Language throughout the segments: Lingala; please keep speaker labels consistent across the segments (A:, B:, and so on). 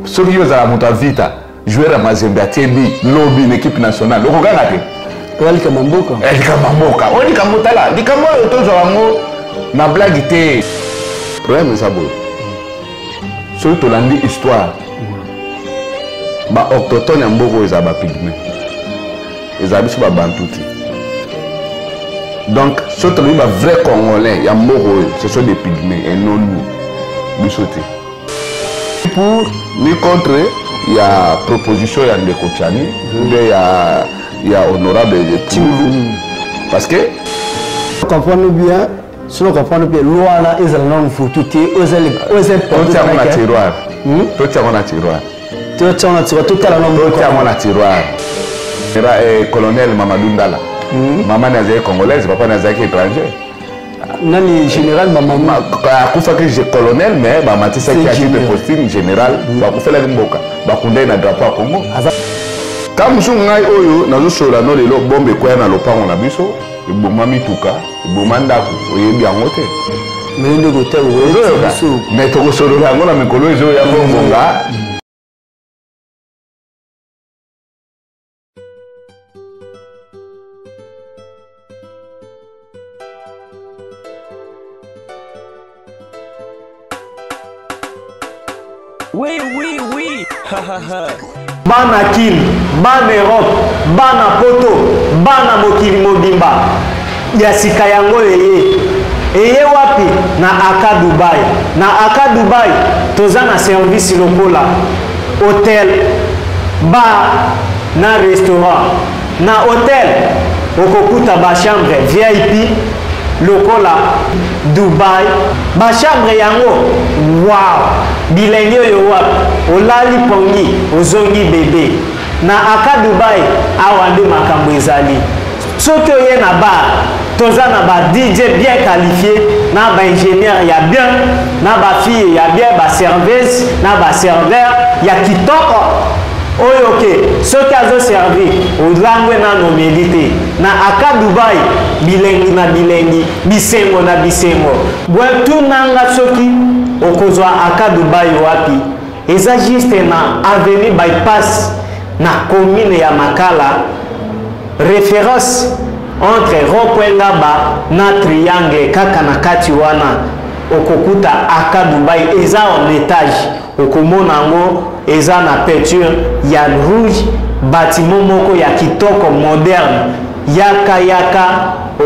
A: ceux qui ont à monter vite, jouer à Mazembe, à Tiébi, lobby, une équipe nationale. Le regard là.
B: El Kamamboka.
A: El Kamamboka. On dit Kamotala. Dit comment autant genre na blague était. Problème c'est ça bon. Surtout l'andi histoire. Ba autochtone ya mboko ezaba pygmée. Ezaba biso ba bantuti. Donc surtout les vrais congolais ya mboko ce sont des pygmées et non nous. Bisoté. Pour ni contre il y a proposition ya Ndeko Tchani, il y a honorable Timoulou. Parce que
B: comprenez bien, si on comprend bien, loi là, ils ont foutu, ils ont
A: tiroir. Tout ça on a tiroir.
B: Tout ça on a tiroir. Tout ça
A: on a tiroir. Era colonel Mamadou Ndala. Maman est congolaise, papa est étranger.
B: Nani général maman
A: akufa que j'ai colonel mais ba matisa qui a été posting général ba kufela mboka ba kundai na drapeau à Congo comme je ngai oyo nazo sola no lelo bombe kwa na lopango na biso iboma mituka iboma ndako oyebi yango te
B: mais ndeko te oyebi biso
A: mais to solola yango na mikolo ezo ya bonga.
C: Oui.
B: Bana Kin, Bana Europe, Bana Poto, Bana Mokili Mobimba. Yasika yango eye wapi na Aka Dubai. Na Aka Dubai, toza na service lokola. Hôtel, bar, na restaurant. Na hôtel, okokuta ba chambre VIP. Lokola Dubai ba chambre yango wow bilenge yo wapi olali pongi ozongi bébé na Aka Dubai awande makambo ezali soki oye na bar toza na ba DJ bien qualifié na ba ingénieur ya bien na ba fille ya bien ba serveuse na ba serveur ya kitoko oyoke soki azo servir olangwe na nomelite na Aka Dubai bilengi na bilengi bisengo na bisengo bwetu nanga soki okozwa Aka Dubai wapi eza juste na avenue bypass na commune ya Makala référence entre rond-point Ngaba na triangle kaka na kati wana okokuta Aka Dubai eza en étage okomona ngo eza na peinture ya rouge bâtiment moko ya kitoko moderne yaka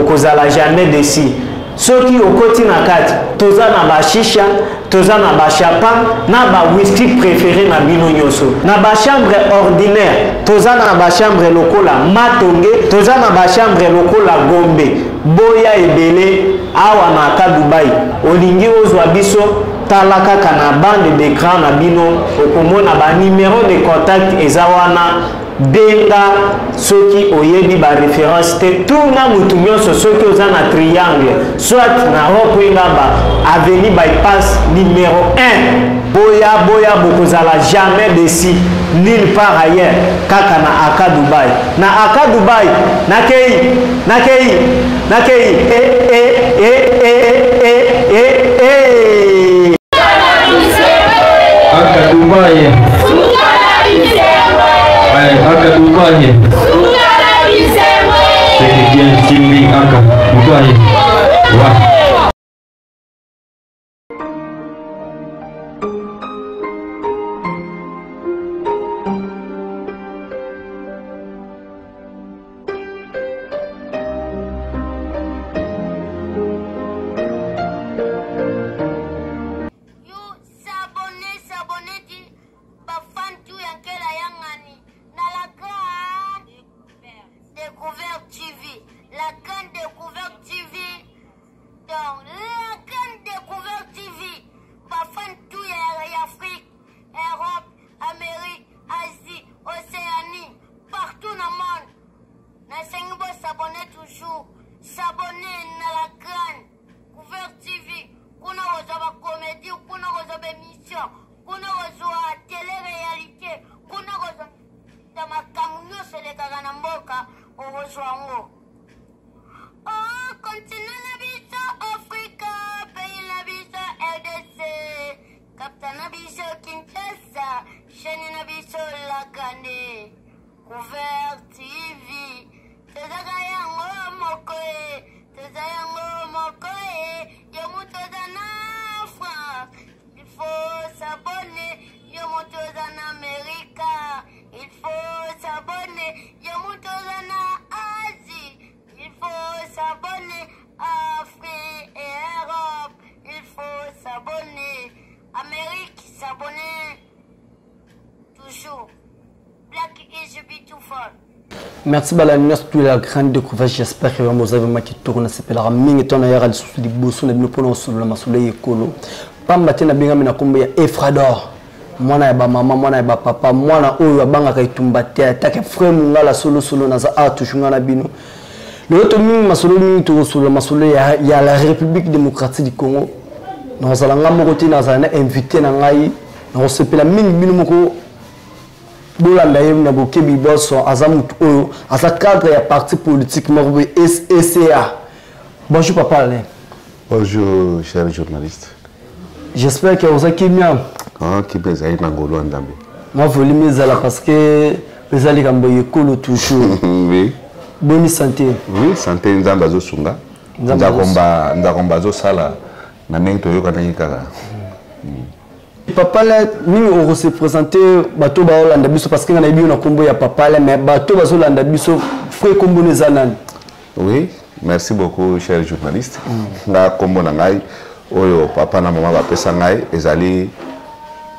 B: okozala jamais desi soki okoti na kati toza na ba shisha toza na ba champagne na ba whisky préféré na bino nyoso na ba chambre ordinaire toza na ba chambre lokola Matonge toza na ba chambre lokola Gombe boya ebele awa na Aka Dubai olingi ozwa biso tala kaka na bande d'écran na bino okomona ba numéro de contact eza wana benga soki oyebi ba référence te tuna mutu nyonso soki oza na triangle soit na rond-point Ngaba avenue bypass numéro 1 boya bokozala jamais desi nulle part ailleurs kaka na Aka Dubai na Aka Dubai nakei
D: Aka Dubai. Aka Dubai. C'est bien Simbi Aka Dubai. Wow.
E: Découverte TV, la grande découverte TV.
C: chaîne na biso la kande couvert TV tezaka yango mokoe teza yango mokoe yo moto na France il faut s'abonner yo moto na Amerika il faut s'abonner yo moto na Asie il faut s'abonner Afrique et Europe il faut s'abonner Amérique s'abonner toujours. Black is a bit too far.
B: Merci Balani, merci pour la grande découverte. J'espère que vous avez marqué tourne ce pèlerin. Ming et on a eu le souci de bosser le mieux sur le masoleil écolo. Pas matin na binga mina kombe ya Efrador. Mwana ya ba maman, mwana ya ba papa, mwana oyo abanga kaitumba te atake frère mungala solo na za atu shunga na bino. Le autre ming masolo ming to sur le masoleil ya la République démocratique du Congo. Nous allons moko te na za na invité na ngai. Nous sepela ming bino moko bolanda yem na bokebi boso azamut oyo asa cadre ya parti politique morbe SCA. Bonjour papa Alain.
A: Bonjour cher journaliste.
B: J'espère que vous avez bien.
A: Ah, qui peut être dans Golo Ndambe.
B: Moi je voulais mes ala parce que les ali kamboye kolo toujours.
A: Oui.
B: Bonne santé.
A: Oui, santé nzamba zo sunga. Nzakomba zo sala na nengi toyoka na yikaka.
B: Papa là nous on se présenter bato ba Holanda biso parce que na biso na kombo ya papa là mais bato ba Holanda biso frère kombo ne zanan.
A: Oui, merci beaucoup cher journaliste. Na kombo na ngai oyo papa na maman ba pesa ngai ezali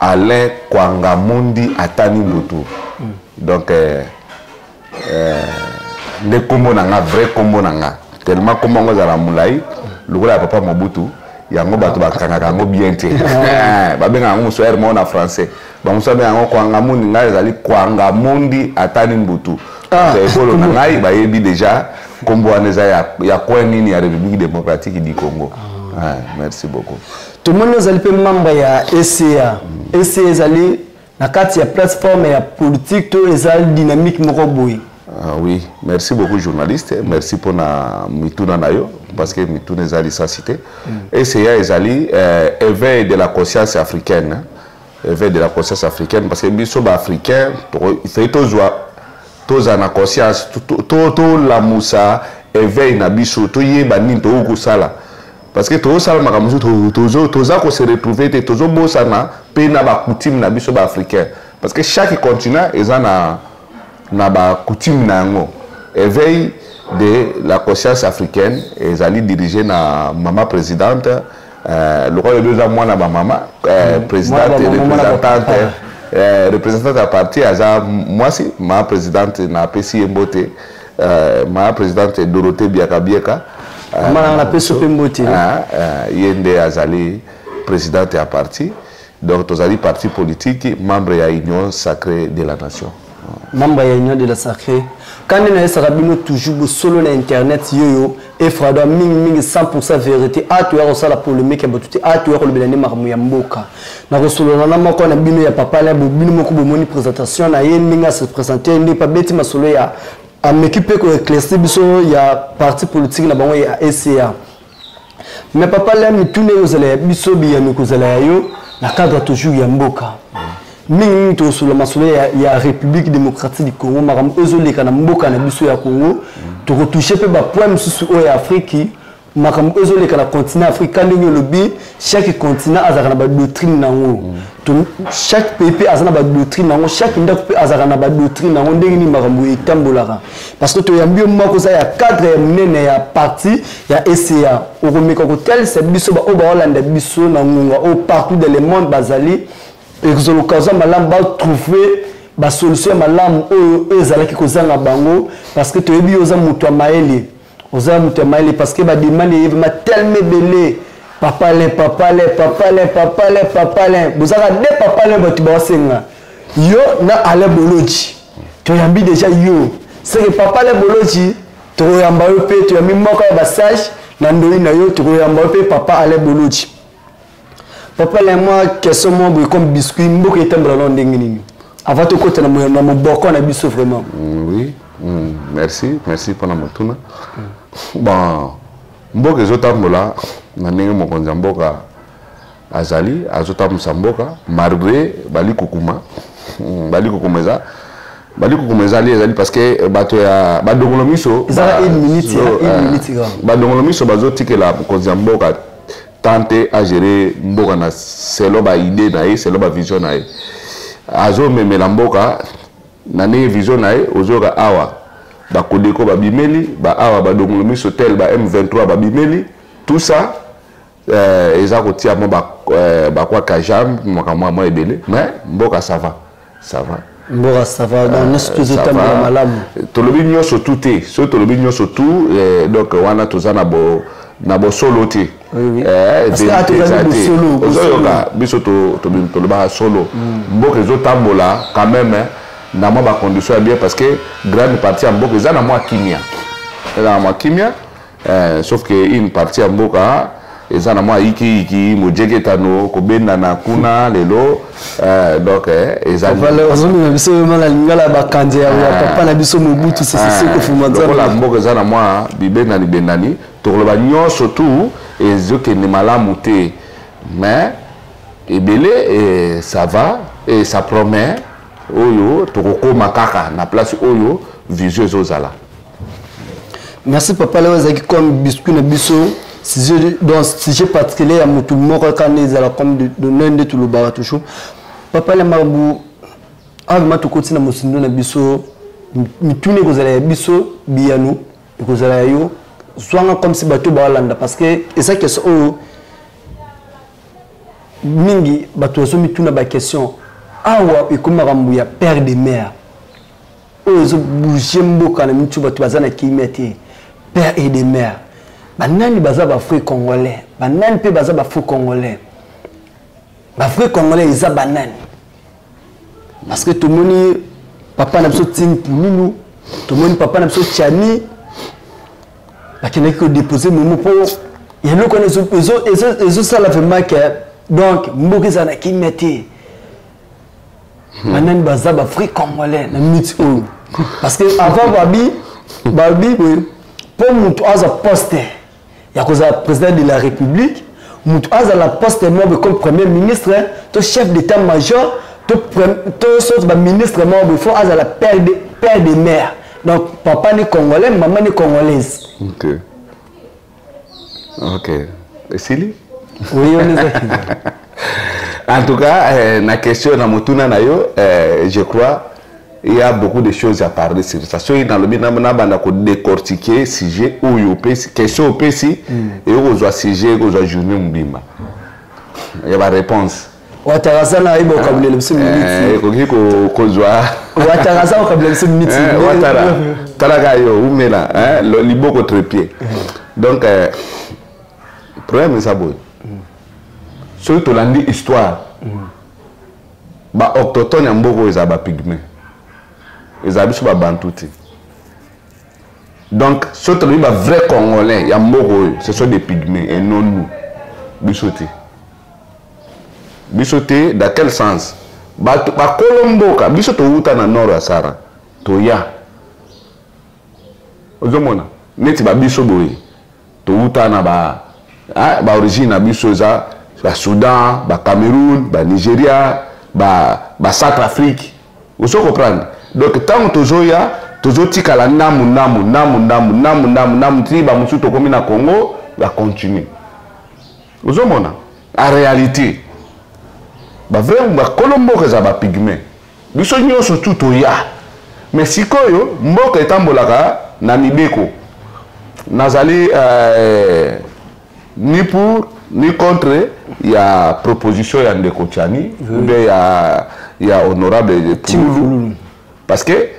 A: Alain Kwangamundi Atani Mbutu. Donc le kombo na nga vrai kombo na nga tellement kombo ngo za la mulai lokola papa Mobutu yango bato bakangaka yango bien te babenga yango mosuer mo na français bamusa be yango Kwangamundi ngai ezali Kwangamundi Atani Mbutu ekolo na ngai bayebi déjà kombo wana eza ya coin nini ya République démocratique du Congo. Merci beaucoup.
B: Tout le monde est allé membre ya SCA. SCA est allé na kati ya plateforme ya politique to ezali dynamique moko boy.
A: Oui, merci beaucoup journaliste, merci pour na mituna na yo parce que mituna ezali sa cité. SCA ezali éveil de la conscience africaine. Éveil de la conscience africaine parce que biso ba africain il faut toza na conscience to la musa éveil na biso to yeba nini to kusala. Parce que tout ça, on se retrouve, tout ça, on a coutume na biso ba africain. Parce que chaque continent, ils ont na coutume na ngo. Éveil de la conscience africaine, ils allaient diriger na maman présidente. Le roi de 2 ans, moi na maman présidente et représentante. Représentante à partir, moi si ma présidente na PCI Mbote, ma présidente Dorothée Biaka. Yende Azali, présidente à parti, donc tous les partis politiques, membre de l'Union sacrée de la nation.
B: Membre de l'Union de la sacrée. Quand on a sarabino toujours solo na internet yoyo et frado ming 100% vérité. A tu as la polémique et a tu as le belani marmouya mboka. Na solo na mako na bino ya papa la bino moko bomoni présentation na yenga se présenter ni pas beti masolo ya à m'équiper que l'éclairci il y a parti politique là-bas il y a SCA mais papa là mais tous les autres biso bien nous cause là yo la cadre toujours ya mboka mingi to sur le masolo il y a République démocratique du Congo maram ezole kana mboka na biso ya Congo to retoucher pe ba point mususu o ya Afrique maram ezole kana continent africain ndenge lobi chaque continent azaka na doctrine nango chaque pays azana ba doctrine nango chaque ndako pe azaka na ba doctrine nango ndenge ni makambo etambolaka parce que to yambi moko za ya cadre munene ya parti ya SCA okomeka ko tel c'est biso ba oba Hollande biso na ngunga au partout dans le monde bazali exolokaza malam ba trouver ba solution malam o ezalaki kozanga bango parce que to yebi oza mutu amaeli oza mutu amaeli parce que ba demande yema tellement belé papa le vous avez des papa le batu basenga yo na ale boloji to yambi déjà yo c'est que papa le boloji to yamba yo pe to yambi moko ya basage na ndoi na yo to yamba pe papa ale boloji papa le moi question moi comme biscuit mboko etambra lo ndenge nini avant to kota na moboko na biso vraiment.
A: Oui, merci pour la motuna. Bon mboka ezotambola na ndenge mokonzi mboka azali azotambusa mboka malgré bali kokuma Baliko komeza. Baliko komeza li ezali parce que bato ya badongolo miso.
B: Ezala 1 minute, 1 minute grand.
A: Badongolo miso bazo tikela koza mboka tenter à gérer mboka na selo ba idée na ye, selo ba vision na ye. Azo memela mboka na ne vision na ye ozoka awa. Ba kodeko ba bimeli, ba awa ba dongolo miso tel ba M23 ba bimeli, tout ça eza ko tia mo ba kwa kajam moi ebele, mais mboka ça va. Ça va.
B: Mboka ça va dans espèce de temps malamu.
A: Tolobi nyoso touté, so tolobi nyoso tout donc wana tozana bo solo té.
B: Oui. Parce que solo.
A: Ozoyoka biso to ba solo. Mboka ezo tambola quand même na moi ba condition bien parce que grande partie en mboka eza na moi kimia. Eza na moi kimia sauf que une partie en mboka eza na moi iki mojeke tano ko benda na kuna lelo donc eza
B: voilà ozomina biso mala lingala ba kanje ya papa na biso mobutu c'est ko fuma nzambe
A: la mboka eza na moi bibenda ni bendani to lo ba nyonso tout ezoke ni malamu te mais ebele et ça va et ça promet oyo to ko makaka na place oyo vision ezozala.
B: Merci papa là ezaki comme biscuit na biso dans sujet particulier à mutu moko kana ezala comme de nende tout le bara toujours papa le mabu avant to kotina musindo na biso mitune kozala biso biyanu kozala yo swanga comme si bato ba landa parce que et ça question o mingi bato so mituna ba question awa ekoma rambu ya père de mère ozo bouger mboka na mitu bato bazana kimete père et de mère banani baza ba frère congolais banani pe baza ba frère congolais ba frère congolais isa banani parce que tout le monde papa na biso tin pululu tout le monde papa na biso chani bakene ko déposer momo po yelo ko ezo sala vraiment que donc mboka za na kimete banani baza ba frère congolais na miti o parce que avant babi pour mutu aza poste ya koza président de la République mutu aza la poste membre comme premier ministre to chef d'état-major to sorte ba ministre membre faut aza la père de mère donc papa ni congolais maman ni congolaise.
A: OK et Sili
B: oui on est
A: en tout cas na question na mutuna na yo je crois il y a beaucoup de choses à parler sur ça. So dans le bien na ko décortiquer sujet ou yo pesi question pesi et au sujet au journée mbimba. Il y a pas réponse.
B: Watarasa na ibo kabule le minute.
A: Ko zwa.
B: Watarasa ko kabule le minute.
A: Watara. Talaga yo umela le liboko trépied. Donc problème ça boy. Surtout l'andi histoire. Ba autochtone ya mboko ezaba pygmée. Les habits ba bantouti. Donc, surtout les vrais Congolais, y a moko, ce sont des pygmées et non nous. Bisoté. Bisoté, dans quel sens? Ba Colomboka, bisoto uta na nord asara. Toya. Ozomona. Neti ba biso boy. To uta na ba origine na biso za ba Soudan, ba Cameroun, ba Nigeria, ba Centrafrique. Vous comprenez? Donc tant que tozoya tozotikala namu ti ba musu to komi na Congo va continuer. Ozomona en réalité ba vraiment ba Colombo ka za ba pygmée biso nyonso tout toya mais sikoyo mboka etambolaka na mibeko nazali ni pour ni contre il y a proposition ya Ndeko Tchani ou bien il y a honorable Pululu. Parce que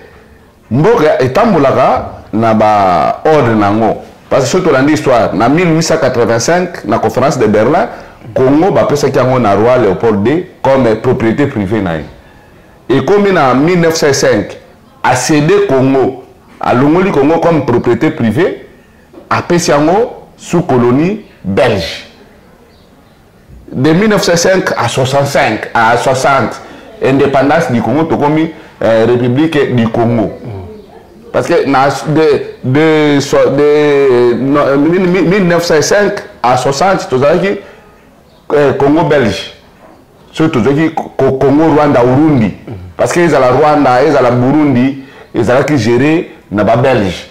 A: mboka etambolaka na ba ordre nango parce que surtout l'histoire na 1885 na conférence de Berlin Congo ba pesa kiango na roi Léopold II comme propriété privée na et comme en 1905 a cédé Congo a longoli Congo comme propriété privée a pesa yango sous colonie belge de 1905 à 65 à 60 indépendance du Congo to komi République du Congo. Parce que de 1905 à 60, tu as Congo belge. Surtout Congo, Rwanda, Urundi. parce que ils la Rwanda, ils la Burundi, ils qui géré na ba Belge.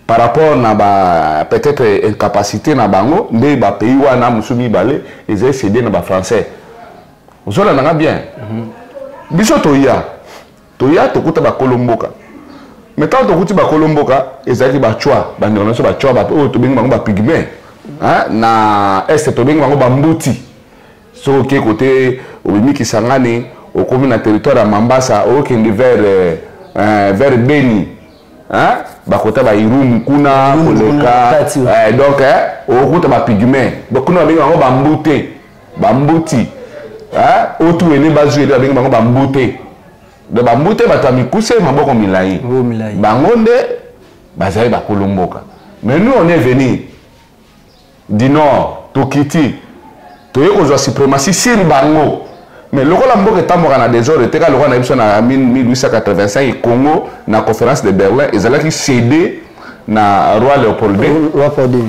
A: Par rapport à peut-être incapacité na bango, des pays wana musumi balé, ils ont cédé na ba français. Vous avez bien. Biso toya tokuta ba Kolomboka. Mais tant tokuti ba Kolomboka, ils ont ba choix, ba ndonso ba choix ba o to bengi bango ba pygmée. Hein na est to bengi bango ba mbuti. So ke côté obimi kisangani au commune na territoire ya Mambasa au kende vers Beni. Hein bakota ba Irumu kuna koleka donc okuta ba pygmée bakuna bengi bango ba mbute ba mbuti hein otu ene bazu ene bengi bango ba mbute de ba mbute batami kuse maboko milai bango nde bazali ba Kolomboka. Mais nous on est venu du nord tokiti toye kozwa suprématie sur bango. Mais le rôle de Tamboka na désordre était quand le roi na 1885 Congo na conférence de Berlin ils allaient céder na roi Léopold II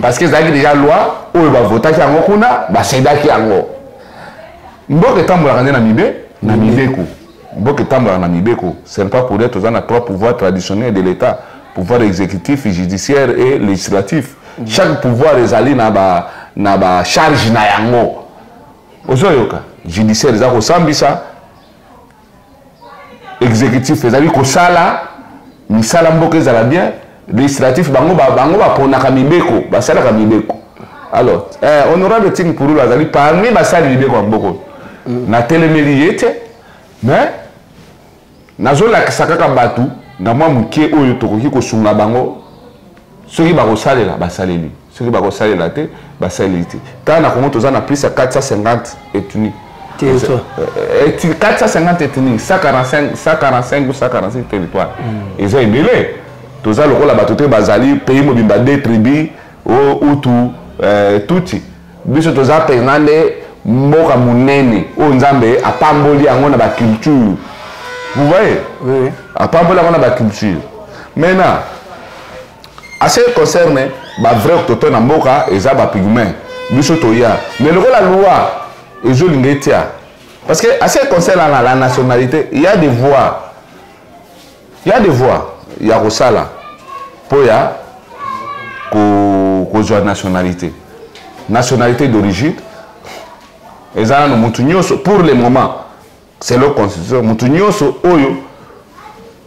A: parce qu'ils avaient déjà loi où ils va voter qui ango kuna ba céder qui ango mboka Tamboka na Mibeko mboka Tamboka na Mibeko c'est pas pour être dans trois pouvoirs traditionnels de l'État pouvoir exécutif judiciaire et législatif chaque pouvoir les alliés na ba charge na yango ozoyoka judiciaire za ko sambisa exécutif ezali ko sala misala mboka ezala bien législatif bango ba pona ka Mibeko ba sala ka Mibeko. Alors honorable Ting Purulu azali parmi ba sala Mibeko mboko na telemeli yete mais nazola kisaka batu na mwa mukie oyo tokoki ko sunga bango soki ba ko salela ba saleli soki ba ko salela te ba saleli te ta na Congo tozana plus à 450 ethnies. 450 ethnies, 145 ou 146 territoires. Ils ont ébélé. Tous les gens qui ont bazali, pays mobimba des tribus, ou tout, tuti. Biso toza penande mboka munene, o nzambe apamboli ango na ba culture. Vous voyez? Oui. Apamboli ango na ba culture. Maintenant, à ce qui concerne ba vrai autochtone na mboka, eza ba pygmée. Biso toya. Mais le la loi et parce que à ce qui concerne la nationalité, il y a des voies. Il y a des voies. Il y a Rosala. Pour ya la nationalité. Nationalité d'origine. Et ça, pour le moment, c'est leur constitution. Moutounioso, Oyo,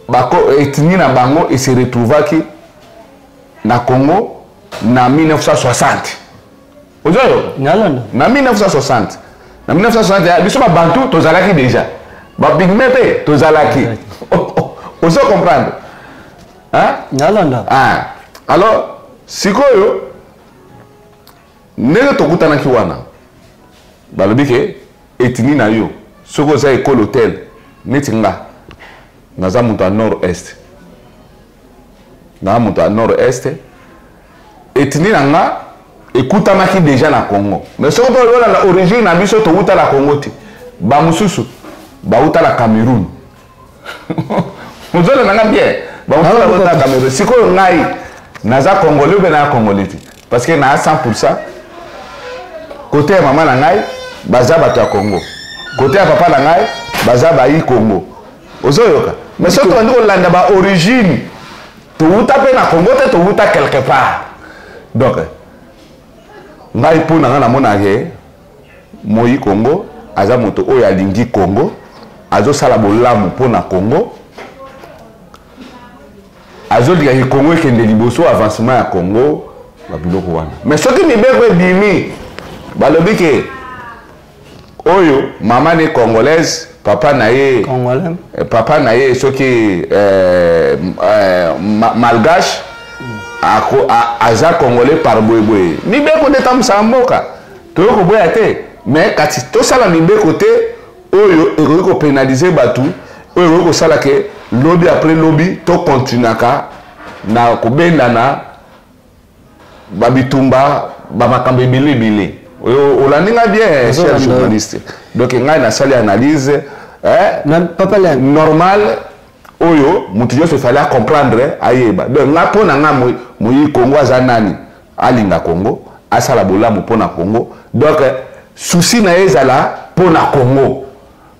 A: Bako, ethnie na Bango, et se retrouva qui na Congo, na 1960. Vous voyez? Na 1960. En 1960, biso ba bantu tozalaki déjà. Ba pygmée pe tozalaki. On se comprendre. Hein?
B: Nalanda.
A: Ah. Alors, sikoyo nele tokutana ki wana. Ba lobi ke etini na yo. Soko za école hôtel netinga. Naza mutu nord-est. Na mutu nord-est. Etini na nga écoutez déjà na Congo. Mais ce qu'on peut voir l'origine na biso to uta la Congo ti. Ba mususu ba uta la Cameroun. Vous allez nanga bien. Ba uta la Cameroun. Siko ngai naza congolais ou na congolais ti. Parce que na 100% côté maman na ngai baza bato ya Congo. Côté ya papa na ngai baza ba yi Congo. Ozoyoka. Mais ce qu'on dit landa ba origine to uta pe na Congo te to uta quelque part. Donc ngai pona nga na mona ke moyi Congo aza moto oyo alingi Congo azo sala bolamu pona Congo azo liga ki Congo ekende liboso avancement ya Congo ba biloko wana. Mais soki Mibeko ebimi balobi ke oyo mama ne congolaise papa na ye congolais papa na ye soki malgache aza congolais par boye Mibeko ndeta musamboka toyoko boya te mais kati to sala Mibeko te oyo ekoki ko pénaliser batu oyo ekoki ko sala ke lobby après lobby to continuaka na kobendana babitumba bamakambo ebele oyo olandinga bien cher journaliste. Donc ngai na sali analyse
B: papa
A: normal oyo mutu nyonso fallait comprendre ayeba. Donc nga pona nga moyi Congo aza nani alinga Congo asala bolamu pona Congo. Donc souci na ezala pona Congo.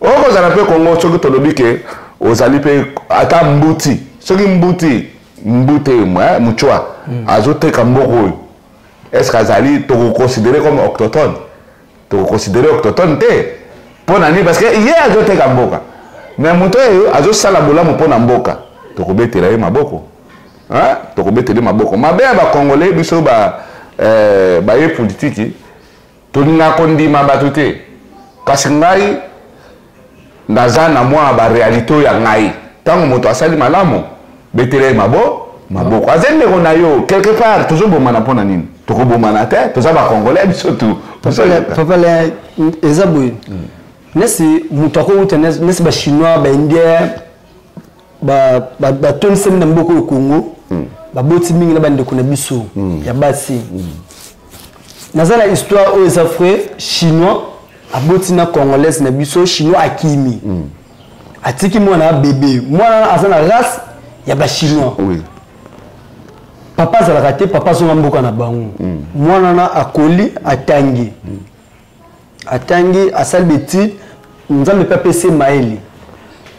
A: Oko zala pe Congo soki tolobi ke ozali pe ata mbuti soki mbute muchwa azoteka mboko oyo est-ce que azali tokoconsidéré comme autochtone tokoconsidéré autochtone te mpona nini parce que ye azoteka mboka mais moto oyo azosala bolamu mpona mboka tokobetela ye maboko tokobetela ye maboko mabe ya bakongolais biso baye politiki tolinga kondima bato te kasi ngai naza na mwa barealité oyo ya ngai ntango moto asali malamu betela ye maboko aza ndeko na yo quelque part tozobomana mpona nini tokobomana te toza bakongolais biso tu
B: papale eza boye nesi moto akouta nesi bachinois baindien batonisami na mboka oyo Congo baboti mingi na bandeko na biso ya basi naza na histoire oyo eza frère chinois aboti na congolaise na biso chinois akimi atiki mwana bébé mwana aza na race ya bachinois papa azalaka te papa azonga mboka na bango mwana na akoli atangi asali betide nzambe mpe apesi mayele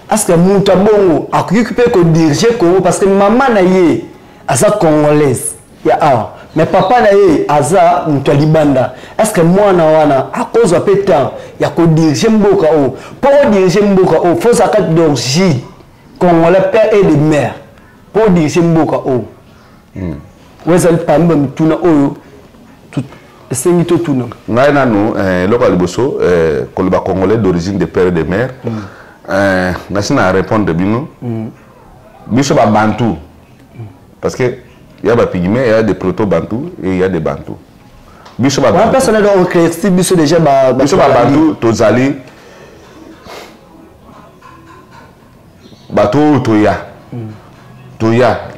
B: aske moto abongo akoki mpe kodirige Congo parce que mama na ye aza congolaise ya awa mais papa na ye aza moto ya libanda eske mwana wana akozwa mpe temps ya kodirige mboka oyo mpo kodirige mboka oyo fo ozala kati d'origine congolais père et de mère mpo kodirige mboka oyo oyo ezali parmi bamituna oyo esengi totuna
A: ngai nanu eloko ya liboso koloba congolais d'origine de père et de mère nasi na répondre bino biso babantu parce que il y a des pygmées, il y a des proto-bantou et il y a des bantous. Biso ba bantou.
B: Personne n'a créé biso déjà
A: biso ba bantou tozali bato toya.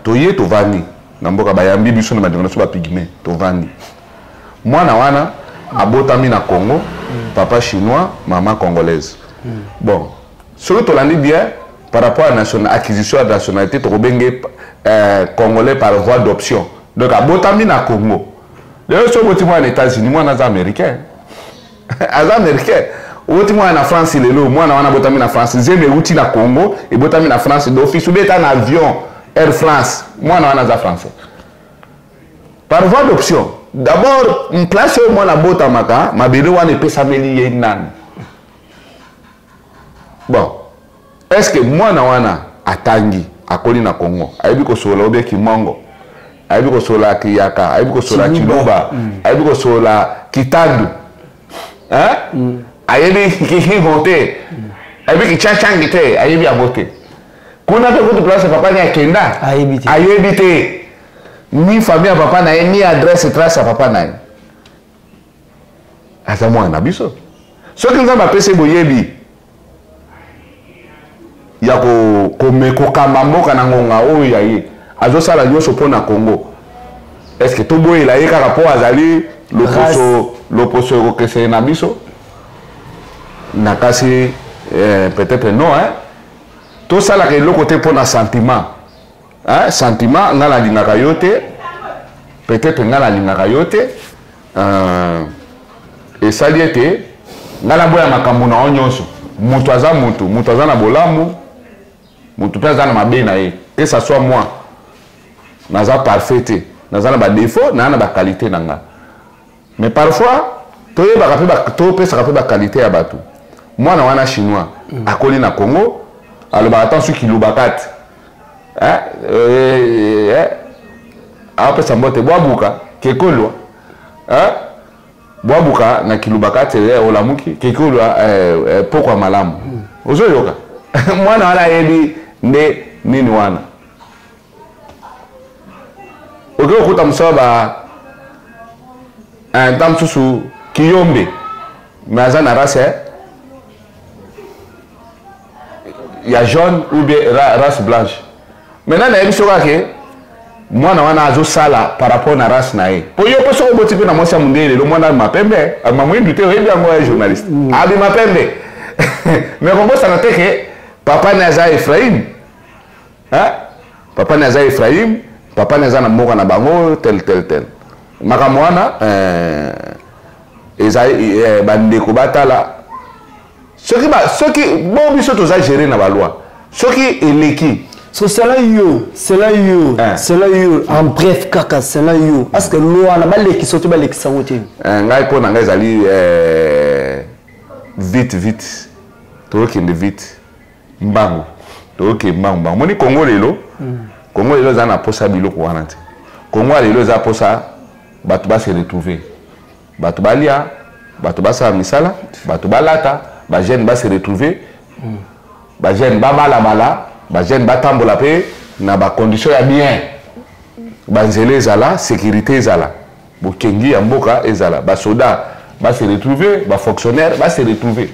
A: Toye tovani. Namboka bayambi biso na madinga so ba pygmée tovani. Mwana wana abotami na Congo, papa chinois, maman congolaise. Bon, ce que tolandi bien par rapport à la acquisition de nationalité tokobenge congolais par voie d'option. Donc à botami na Congo. D'ailleurs si vous en États-Unis, moi na américain. Az américain. Oti moi na France lelo, moi na botami na France, zeme uti na Congo et botami na France d'office ou beta na avion Air France. Moi na français. Par voie d'option. D'abord, une place où moi na botamaka, ma bébé wana pesa meli yenan. Bon. Est-ce que moi na wana atangi akoli na Congo ayebi kosola obe kimongo ayebi kosola kiyaka ayebi kosola chiluba ayebi kosola kitandu ayebi kihingote ayebi kichachangi te ayebi abote kuna pe kutu place papa ni akenda ayebi te ni famille papa na ni adresse trace papa na asa mwana biso soki nzamba pese boyebi ya kokamba mboka na ngonga oyo ya ye azosala nyonso mpona Congo est-ce que toboyela ye kaka mpo azali loposo ekokesele na biso na kasi peut-être non tosalaka eloko te mpona sentiment sentiment nga nalingaka yo te peut-être nga nalingaka yo te esali ete nga naboya makambo na yo nyonso moto aza na bolamu moto pe aza na mabe na ye que ça soit moi naza parfait te naza na ba défaut na ba qualité na nga mais parfois toyebaka mpe topesaka mpe ba qualité ya bato mwana wana chinois akoli na Congo alobaka ata soki lobaka te apesa mbote bwabuka kekolwa bwabuka na kilubaka te olamuki kekolwa pokwa malamu ozoyoka mwana wana yebi nde nini wana oke okuta musaba ntam susu kiyombe mais na race ya jaune ou bien race blanche maintenant na yebi soka ke mwana wana azosala par rapport na race na ye po yo poso oboti pe na mwasi ya mundele lo mwana mapembe amamwindu te oyebi yango ya journaliste abi mapembe mais kobosana te ke papa na aza Ephraim papa na aza Ephraim papa na aza na mboka na bango tel makambo wana eza bandeko batala soki bo biso toza géré na baloi Ce qui est l'équipe.
B: C'est là yo, en bref kaka, c'est là yo. Parce que l'eau a pas l'équipe surtout pas l'équipe sangoté.
A: Ngai pour ngai zali vite. Tout qui est vite. Mbango. Tout qui mbango. Moni Congo lelo. Congo lelo za na posa biloko wana te. Congo lelo za posa bato ba se retrouver. Bato balia, bato ba sa misala, bato balata, ba jeune ba se retrouver. Ba jeune ba bala. Ba jeune batambola pe na ba condition ya bien ba nzele ezala sécurité ezala bo kengi ya mboka ezala ba soda ba se retrouver ba fonctionnaire ba se retrouver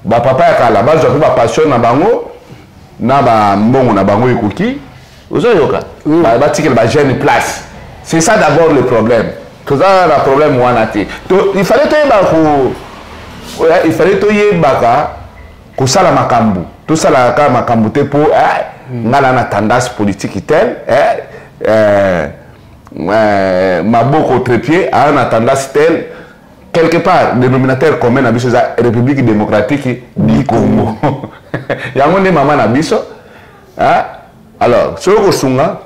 A: ba papa ya kala ba zo ba passion na bango na ba mbongo na bango ekoki ozoyoka ba tikela ba jeune place. C'est ça d'abord le problème. Tout ça le problème wana te. Il fallait to yebaka ko sala makambu. Tout ça là quand makambu te pour ngala na tendance politique telle maboko trépied a une tendance telle quelque part dénominateur commun na biso za République démocratique du Congo. Yango ne mama na biso alors soko sunga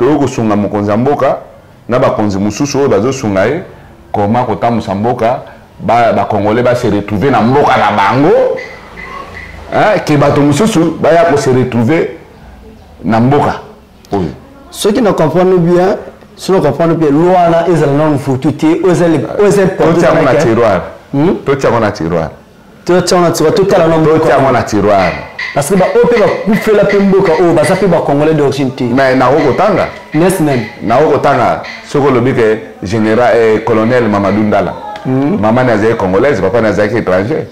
A: mokonza mboka na ba konzi mususu bazo sunga e comment kotamusa mboka ba congolais ba se retrouver na mboka na bango. Que bato mususu baya ko se retrouver na mboka.
B: Ceux qui ne comprennent bien, l'ouana est un photo té, aux
A: tiroir. Parce
B: que on fait la pemboka o ba sape ba congolais d'origine té.
A: Mais na okotanga. Na okotanga soko lobi que général et colonel Mamadou Ndala. Maman nazaire congolaise, papa nazaire étranger.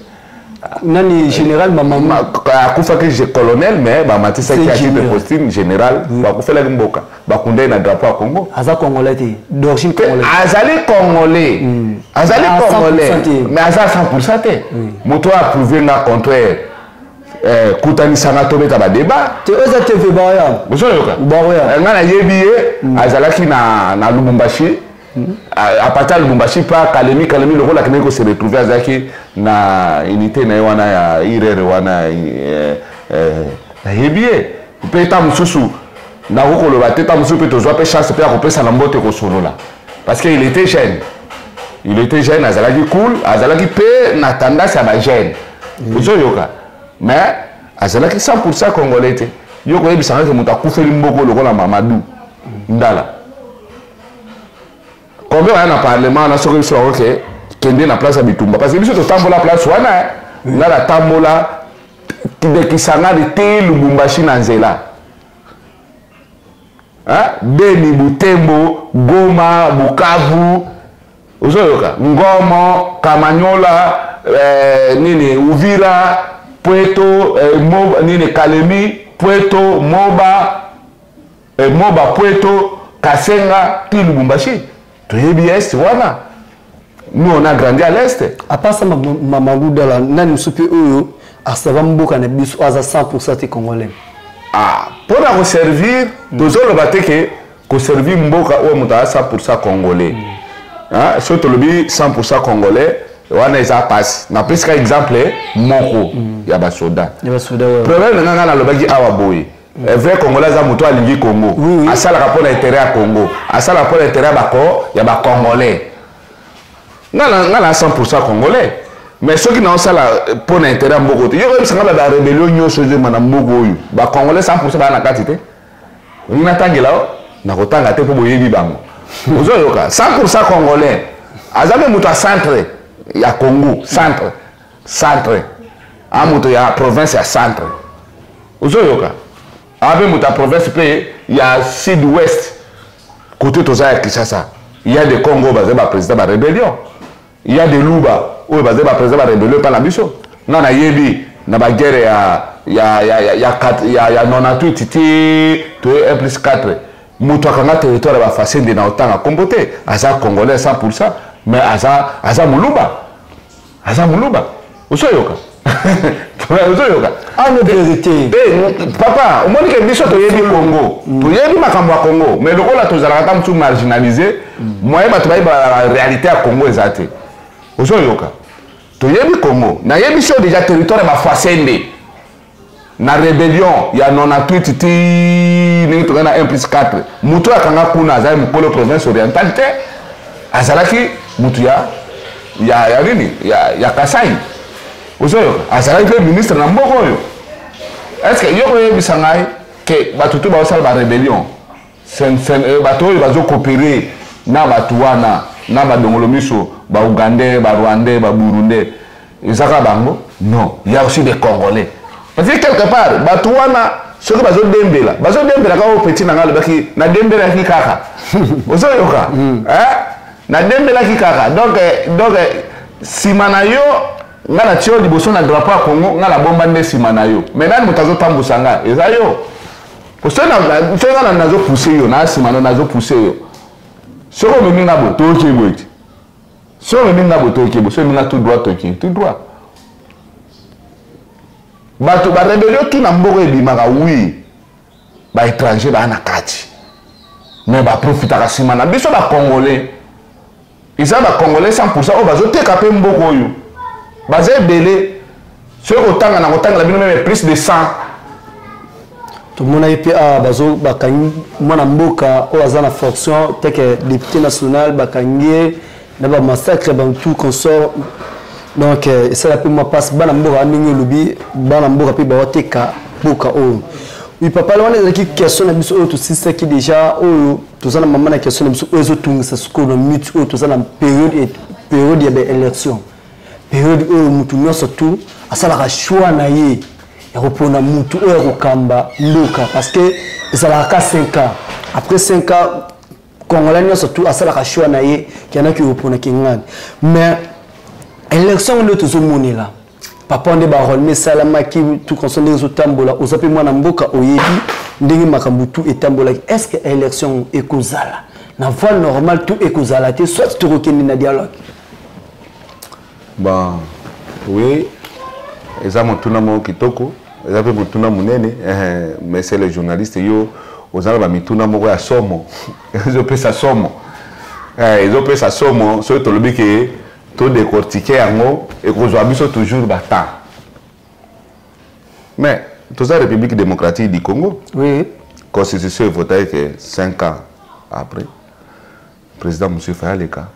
B: Nani général maman
A: akufa que colonel mais ba matisa qui a été posting général ba ko fela mboka ba kundé na drapeau Congo
B: aza congolais d'origine congolaise
A: azali congolais mais aza 100% té moto a prouvé na contraire kutani sanga tobeta ba débat
B: te oza TV baya
A: bozoyoka ngana yebié azalaki na Lubumbashi à partir de Lubumbashi pas Kalemi le rôle qui n'est se retrouver azaki na unité na wana ya irere wana na yebie peta mususu na kokolo ba teta mususu pe tozwa pe chance pe akopesa na mbote ko solola parce que il était jeune azalaki cool azalaki pe na tendance ya ba jeune ozoyoka mais azalaki 100% congolais te yoko yebisanga ke muta kufeli mboko lokola Mamadou Ndala. Combien on a un parlement, on a ce qui est na place à Bitumba. Parce que si tu tambola la place, on a la tambola qui s'en a de Lubumbashi Nanzela. Beni, Butembo, Goma, Bukavu, Ngomo, Kamanyola, Nini, Uvira, Puerto, Nini, Kalemi, Puerto, Moba, Puerto, Kasenga, tout Lubumbashi. Voilà. Nous on a grandi à l'est.
B: À part ça, Mamadou Dala, nani soupe oyo, à Savamboka na biso à 100% congolais.
A: Pour la servir, toujours le bateau que servir mboka ou muta 100% congolais. Surtout le 100% congolais, on a ça passe. Na presque exemple moko ya basoda. Problème ngana le bagi awaboy. Vrai congolais za muto alingi Congo. Asala rapport d'intérêt à Congo. Asala rapport d'intérêt bako ya ba congolais. Ngala 100% congolais. Mais ceux qui n'ont ça pour l'intérêt à Mboko. Yo ko bisanga ba rébellion nyoso je mana Mboko oyo. Ba congolais 100% ba na katité. Ni natangela na kotanga te po boyebi bango. Ozoyoka 100% congolais. Azame muto a centre ya Congo, centre. A muto ya province ya centre. Ozoyoka avec mon province, il y a sud-ouest, côté de Kinshasa. Il y a des Congo basés par le président de la rébellion. Il y a des Luba, où basés par le président de la rébellion par la mission. Non, il y a une guerre, il y a 98 titi, 1 plus 4. Moutou a un territoire de la façon de l'autant à compoter. Aza Congolais 100%, mais Aza Moulouba. Où sont papa, on dit que nous sommes au Congo. Nous sommes au Congo. Mais le rôle de la tout marginalisé, moi, je vais la réalité à Congo exacte. Nous sommes au Congo. Nous sommes au Congo. Nous sommes déjà territoire de la Fassende. na rébellion ya 98 ti ningi tokana 1 plus 4 mutu akanga kuna azali mukolo province orientale te azalaki mutu ya nini ya Kasai ozoyo azalaki pe ministre na mboko oyo est-ce que yoko yebisa ngai ke batutu baosala ba rébellion bato oyo bazo coopérer na batu wana na badongolo miso ba Ougandais ba Rwandais ba Burundais ezaka bango non il y a aussi des Congolais parce que quelque part bato wana soki bazo dembela ka o petit na ngalo baki na dembela ki kaka ozo yoka na dembela ki kaka donc simana yo ngala tio liboso na drapeau ya Congo ngala bomba nde simana yo maintenant mutazo tambusa nga eza yo osena nazo pousser yo na simana nazo pousser yo soko meminga bo toke boiti soko meminga bo toke bo so meminga tout droit bato ba rebellion tout na mboko ebimaka oui ba étranger ba na kati mais ba profitaka simana biso ba congolais isa ba congolais 100% o bazo teka pe mboko oyo baza ebele soki kotanga na kotanga la bino même plus de 100
B: tout le monde a été à bazo bakangi mwana mboka o azana fonction tel que député national bakangi na ba massacre ba tout consort donc ça la peut moi passe bana mboka amingi lobi bana mboka pe ba oteka mboka o oui papa là on est qui question na biso o tout c'est qui déjà o tout ça na maman na question na biso o zo tungisa skolo mythe o tout ça na période ya élection période o mutu nyonso tout asala choix na ye ya repona mutu o ya kokamba mboka parce que ça la ka 5 ans après 5 ans congolais nyonso tout asala choix na ye kiana ki repona kingani mais élection nde tozomoni la papa nde barolme salamaki tout console ndenge ezotambola oza mpe mwana mboka oyebi ndenge makambo tu etambolaki est ce que élection ekozala na voie normale tout ekozala te soit tokokende na dialogue
A: bon oui eza motuna moko kitoko eza mpe motuna monene mais c'est les journalistes yo ozala bamituna moko ya somo ezopesa somo ezopesa somo soki tolobi ke to décortiquer yango et kozwa biso toujours bata mais toza République démocratique du Congo
B: oui
A: constitution voté que 5 ans après président monsieur Fayaleka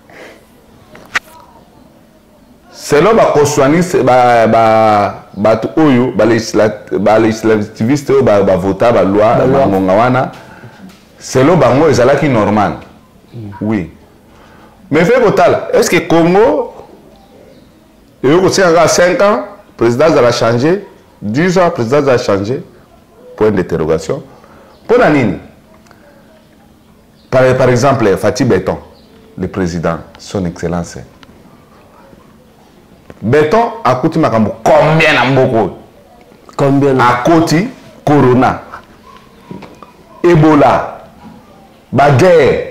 A: selon ba constitutionnaliste ba to oyo ba législativiste oyo ba vota ba loi ba ngonga wana selon bango ezalaki normal oui mais fait total est-ce que Congo il y a 5 ans président a changé 10 ans président a changé point d'interrogation pour la ligne par exemple Fatih Béton le président son excellence Béton a coûté makambo combien na mboko
B: combien
A: a coûté corona Ebola baguerre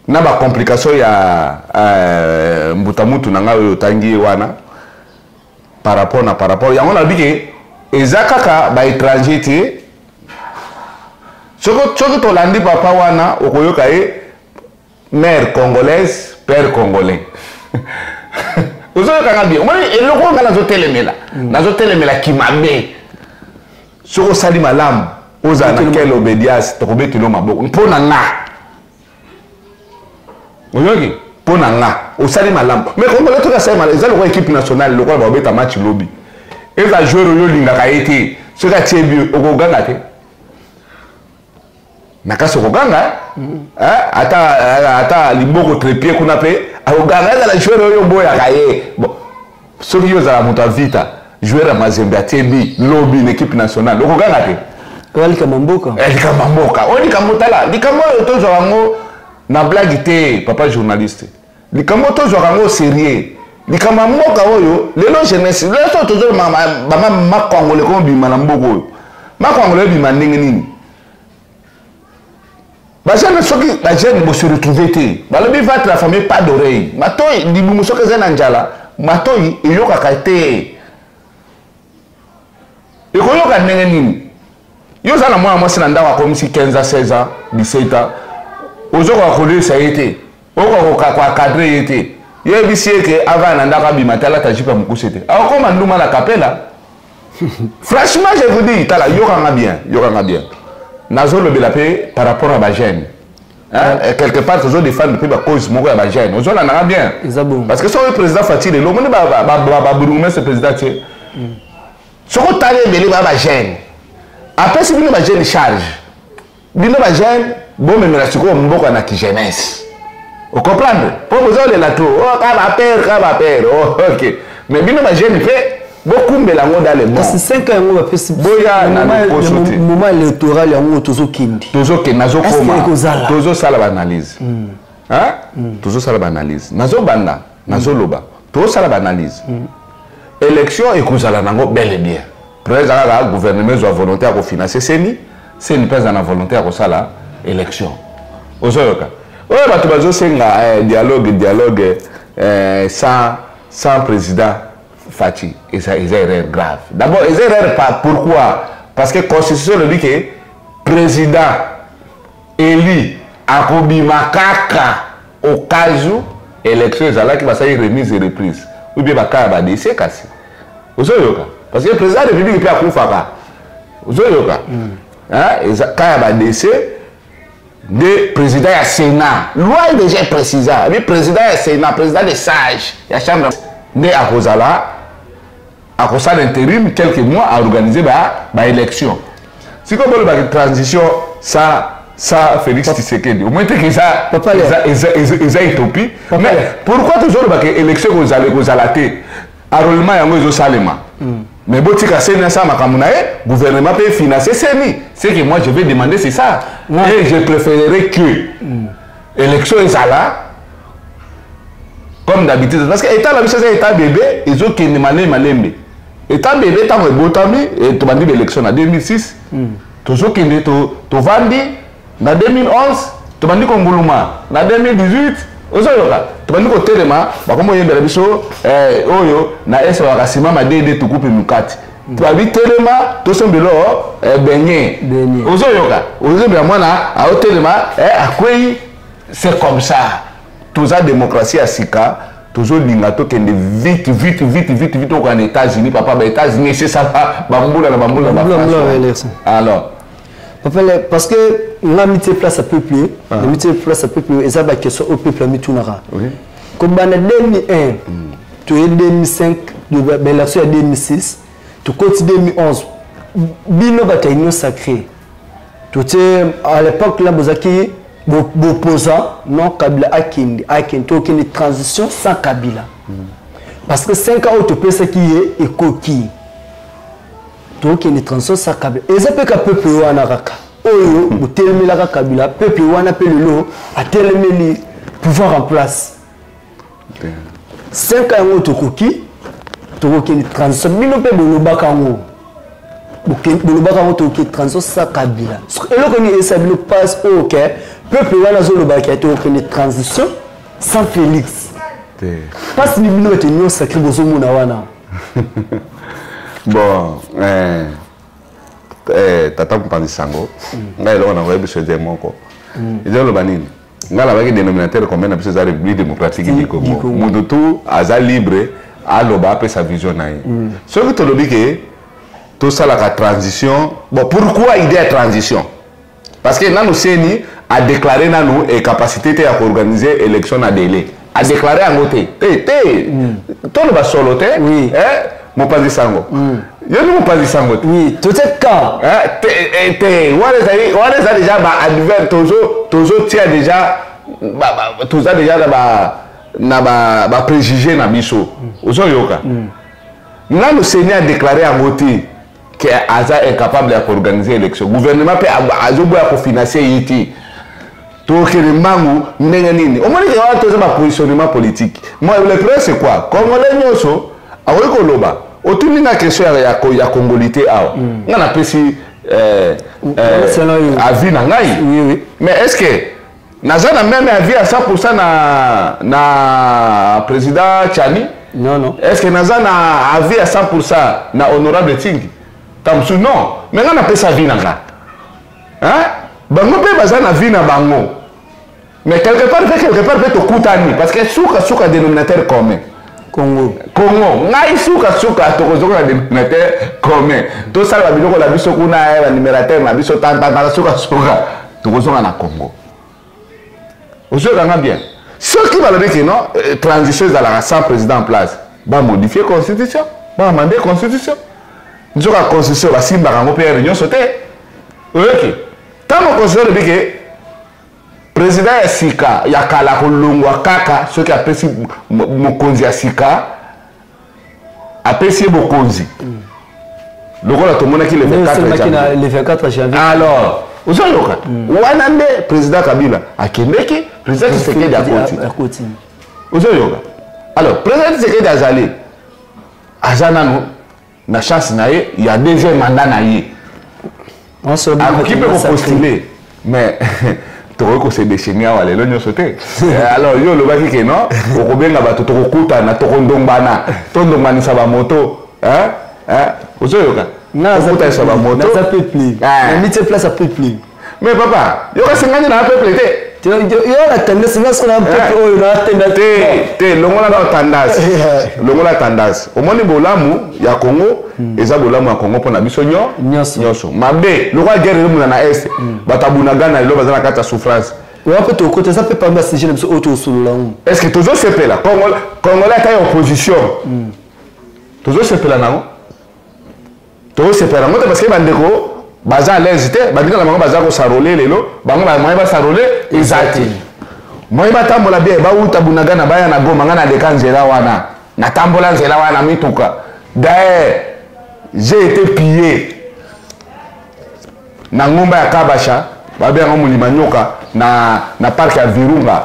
A: na ba complication ya mbutamutu na ngayo tangi wana par rapport yango na bike ezakaka ba étranger te soko to landi papa wana okoyoka mère congolaise père congolais ozoyoka ngabi moi eloko ngala zo telemela kimabe soko sali malamu oza na quelle obédience to kobetelo maboko mpona nga oyoki pona nga osali malamba mais comme le truc ça mal ils ont équipe nationale le quoi va beta match lobby et va jouer yo lingaka été ce ka tiebi okoganga te nakaso koganga ata liboko trépied kuna pe okoganga la joueur yo boya kaye bon ce qui yo za muta vita joueur Mazembe tiebi lobby une équipe nationale okoganga te
B: elika mamboka
A: oni kamotala likambo to zo wango na blague te papa journaliste likambo to zo sérieux likambo mboka oyo lelo jeunesse lelo to zo ma Congolais ko bima na mboko oyo ma Congolais bima ndenge nini ba jeune soki ba jeune bo se retrouver te ba lobi va la famille pas d'oreille matoyi libumu soki zena njala matoyi eyoka kate ekoyoka ndenge nini yo za na mwana mwasi na ndako akomisi 15 16 ans 17 ans ozoko akolesa yete oko kwa cadre yete yebisi ke avant na ndaka bimatala tajipa mukuse te akoma nduma na kapela Franchement, je vous dis, tala, yokanga bien. Nazo le belapé par rapport à Bagène. Quelque part, toujours défendre depuis la cause de Bagène. Nous en a bien. Parce que si le président Fatih, le monde va brûler ce président. Si on t'a dit Bagène, après si vous Bagène charge, vous Bagène, bon, mais la seconde, on va qui jeunesse. Vous comprenez? Pour vous avez la tour. Oh, père. Oh, ok. Mais vous Bagène fait. Beaucoup de langues dans les mots.
B: C'est 5 ans, on va faire le moment électoral, on va toujours kindi.
A: Toujours que nazo koma. Toujours ça l'analyse. Toujours ça l'analyse. Nazo banda, nazo loba. Toujours ça l'analyse. Élection et kozala nango bel et bien. Président le gouvernement a volonté à financer c'est une personne à volonté à ça élection. Ozoyoka. Ouais, bah tu vas senga dialogue sans président. Fatih, et ça est erreur grave. D'abord, c'est erreur pas. Pourquoi? Parce que la Constitution dit que le président élu a commis makaka au cas où l'élection est là qui va faire remise et reprise. Ou bien il va décider kasi. Parce que le président de la République peut akufaka. Quand il va décider, le président du Sénat, loi est déjà précisée. Le président du Sénat, président des sages, il y a chambre de Akozala. À cause de l'intérim, quelques mois à organiser l'élection. Si comme la transition, ça Félix Tshisekedi. Au moins que ça, ils ont utopie. Mais pourquoi toujours l'élection vous allez enrôlement et salema. Mais si vous avez le gouvernement peut financer ce que moi je vais demander, c'est ça. Et je préférerais que l'élection est là. Comme d'habitude, parce que l'état état bébé, ils ont qu'il malembe. État bébé, tant que botami, et tu m'as dit l'élection en 2006, toujours qu'il est au Vandi, en 2011, tu m'as dit qu'on Goulouma, en 2018, tu m'as dit qu'on Téléma, comme il y a des choses, na est wa kasima ma dede to coupe mukati. Tu m'as dit Téléma, tout son bélo, beignet. Ozoyoka mwana, à Téléma, c'est comme ça. Toute la démocratie à Sika, toujours l'ingato qui est vite aux États-Unis, papa, les États-Unis, c'est ça, bamboula. Alors,
B: parce que l'amitié place à peuple, l'amitié place à peuple, et ça va question au peuple à Mitunara. Comme en 2001, tu es 2005, l'élection 2006, tu continues 2011, Bino Bataillon sacré. Tu sais, à l'époque, là, vous avez opposant non Kabila Akindi une transition sans Kabila parce que 5 ans tu peux ce qui est et coquille donc une transition sans Kabila et ça peut que peuple wana raka oyo butelemi la Kabila peuple wana pe le a telemi pouvoir en place 5 ans tu coquille tu une transition mino pe bolobaka ngo bolobaka transition sans Kabila et là qu'on est ça le passe OK peuple wana zo lobaki ate okende transition sans Félix. Parce que nous sommes sacrés bozo mona wana.
A: Bon, tata mpandi sango. Ngai lo na web chez moko. Ils ont banini. Ngala baki dénominateur commun na biso za République démocratique du Congo. Mundo tout aza libre a loba pe sa vision na ye. Ce que tu lobi que tout ça la transition. Bon, pourquoi idée de transition? Parce que nous seni a déclaré nous et capacité à organiser élection à délai. A déclaré à côté. Tout le solo oui. Mon pas de sango. Yo ne pas de sango.
B: Oui, tout est quand.
A: On est déjà advers toujours tient déjà tout ça déjà na préjugé na biso. Ozo yoka. Là le Seigneur a déclaré à côté que Aza est capable d'organiser l'élection. Le gouvernement peut financer Yiti. Donc, les mangou, n'enganini. Au moins, il y a un positionnement politique. Moi, le problème, c'est quoi? Comme on l'a dit, à Wikoloba, autour de la question, il y a congolité. On a apprécié avis Nangaï.
B: Oui.
A: Mais est-ce que Nazana même avis à 100% na président Tchani?
B: Non.
A: Est-ce que Nazana avis à 100% na honorable Tingi? Non, mais on appelle ça vie nanga. Hein? Bango peut baser na vie na bango. Mais quelque part peut te coûter parce que souka dénominateur commun.
B: Congo.
A: Congo ngai suka tokozoka na dénominateur commun to sala biloko la biso kuna ya numérateur na biso tanta suka tokozoka na Congo ozoka bien ce qui va le dire que non transition à la sans président en place va modifier constitution va amender constitution nous la constitution va simba rango pe réunion sauter OK tant mon constitution de que président ya sika ya kala kolongwa kaka ce qui appelle mokonzi ya sika apprécié bokonzi le rôle tout le monde qui le
B: 24 janvier
A: alors vous avez wanande président Kabila akendeki président Tshisekedi akoti vous avez alors président Tshisekedi azali azana no na chance na ye il y a deuxième mandat na ye on se qui peut postuler mais toko ko se déchaîner wale lo nyo sauter alors yo lo baki ke non ko benga bato to kokuta na to kondombana to ndombani sa ba moto ozoyoka
B: na za
A: kokuta sa ba moto
B: na za peuple na miti place à peuple
A: mais papa yo ka sengani na peuple te
B: yo la tendance nga sona peuple o na tendance
A: te longola na tendance longola tendance o moni bolamu ya Congo eza bolamu ya Congo pona biso nyonso mabe lo kwa guerre mu na est batabuna gana lo bazana kata souffrance
B: on peut te côté ça peut pas me signe biso auto solo
A: est-ce que toujours c'est là Congolais ta opposition toujours c'est là nango toujours c'est là parce que bandeko baza à l'aise te bandika na bango baza ko sarole lelo bango ba sarole ezati moi batambola bien ba uta bunagana baya na Goma ngana de kanzela wana na tambola nzela wana mituka d'ailleurs j'ai été pillé na ngomba ya Kabasha babe ngo mulima nyoka na parc ya Virunga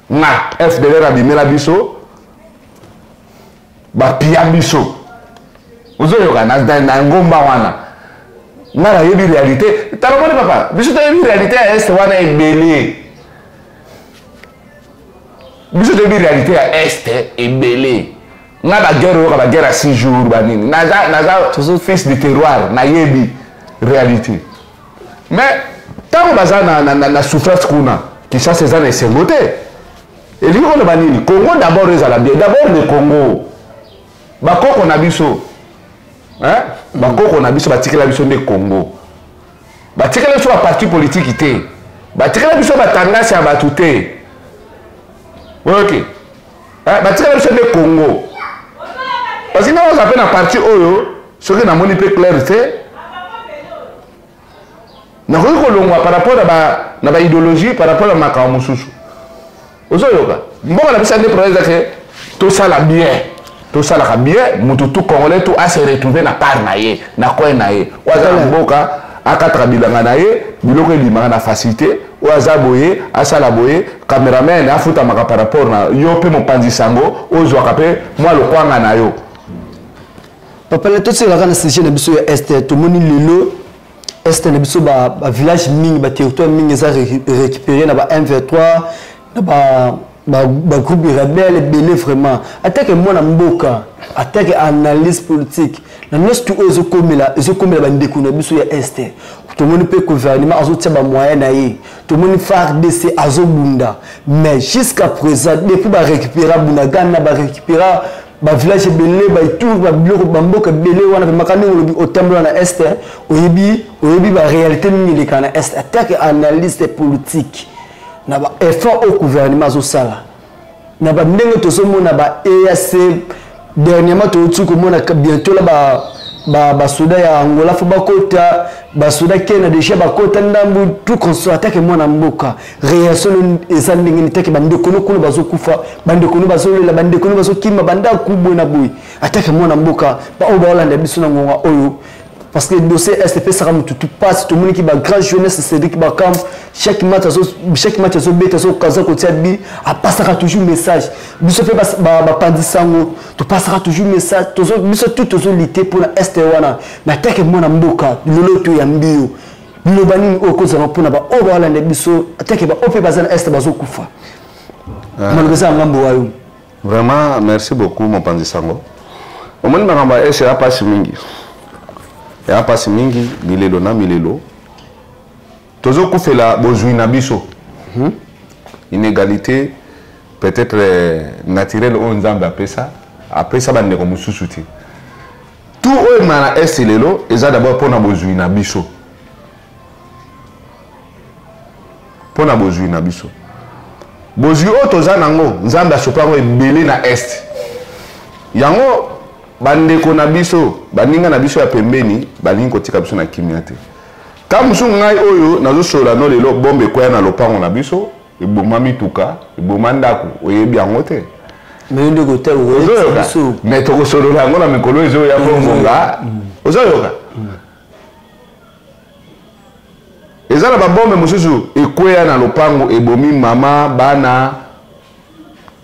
A: na FDLR abimela biso ba pia biso ozoyoka na ngomba wana ngara yebi réalité talomoni papa biso to yebi réalité à est wana ebele biso to yebi réalité à est ebele nga ba guerre à 6 jours banini naza fils de terroir na yebi réalité mais tant baza na souffrance kuna qui ça c'est ça c'est ngote et lui on banini Congo d'abord ezala bien d'abord le Congo bakoko na biso bakoko na biso batikela biso nde Congo batikela biso ba parti politique te batikela biso ba tendance ya batu te OK batikela biso nde Congo parce que na on appelle na parti oyo ce que na moni pe clair te na ko longwa par rapport na ba idéologie par rapport à makambo mususu ozoyoka mboka na biso nde projet que tout ça la bien tout ça la bien mutu tout Congolais tout a se retrouver na part na ye na coin na ye waza mboka akatra bilanga na ye biloko elimanga na facilité waza boye asala boye cameraman afuta maka par rapport na yo pe mopanzi sango ozwaka pe moi lokwanga na yo
B: papa le tout c'est la grande station na biso ya est to moni lelo est na biso ba village mingi ba territoire mingi za récupérer na ba M23 na ba groupe rebelle belé vraiment attaque moi na mboka attaque analyse politique na nous tout ezokomela ba ndeko na biso ya est to moni pe gouvernement azotia ba moyen na ye to moni FARDC azobunda mais jusqu'à présent depuis ba récupérer bunagana ba récupérer ba village belé ba tour ba biloko ba mboka belé wana makani lobi otambola na est oyebi ba réalité mingi le kana est attaque analyse politique na ba effort au gouvernement zo sala na ba ndenge to somona ba EAC dernièrement to tsuko mona bientôt là ba soda ya Angola fo bakota ba soda kena déjà bakota ndambu tout construit attaque mona mboka réaction ezandingi nitake bande kono kono bazokufa bande kono bazolela bande kono bazokima banda kubwe na boy attaque mona mboka ba o ba Hollande biso na ngonga oyo parce que le dossier STP sera tout passe tout le monde qui va grand jeunesse c'est dit qui va comme chaque match so beta so kaza ko tiabi a passera toujours message biso fait ba pandisango to passera toujours message to biso tout to lutter pour la ST wana na take mona mboka lolo to ya mbio bilo bani o ko za mpona ba o wala ne biso take ba ope bazana ST bazo kufa malgré ngambo wayo
A: vraiment merci beaucoup mon pandisango au moins ngamba ST a passe mingi ya pasi mingi milelo na milelo tozo kufela bozui na biso inégalité peut-être naturelle on nzambe apesa après ça bande comme sous-souti tout oyo na est lelo eza d'abord pona bozui na biso pona bozui na biso bozui o toza nango nzambe asopango ebele na est yango bandeko na biso baninga na biso ya pembeni balingi kotika biso na kimia te ka musu ngai oyo nazosola no lelo bombe ekoya na lopango na biso eboma mituka eboma ndako oyebi yango te
B: mais ndeko te
A: ozoyoka mais tokosolola yango na mikolo ezo ya bongonga ozoyoka eza na babombe mosusu ekweya na lopango ebomi mama bana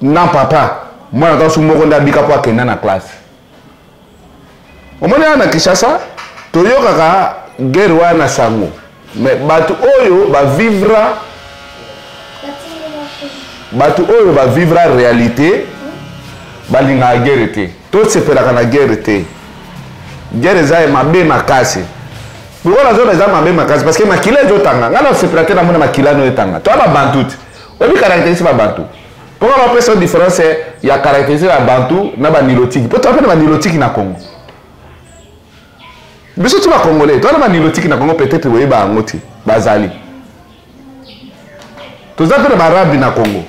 A: na papa mwana kasi moko nde abika po akenda na classe omoni wana na Kinshasa toyokaka guerre wana sango mais bato oyo bavivra réalité balingaka guerre te tosepelaka na guerre te guerre eza mabe makasi pourquoi nazona eza mabe makasi parce que makila ezotanga ngai nasepela te namona makila no etanga toa babantu te oyebi caractéristique babantu pourquoi bapesa différence ya caractéristique ya bantu na banilotiki po toa mpe na banilotiki na Congo biso ti bacongolais toa na banilotiki na Congo peut-être boyeba yango te bazali toza mpe na barabi na Congo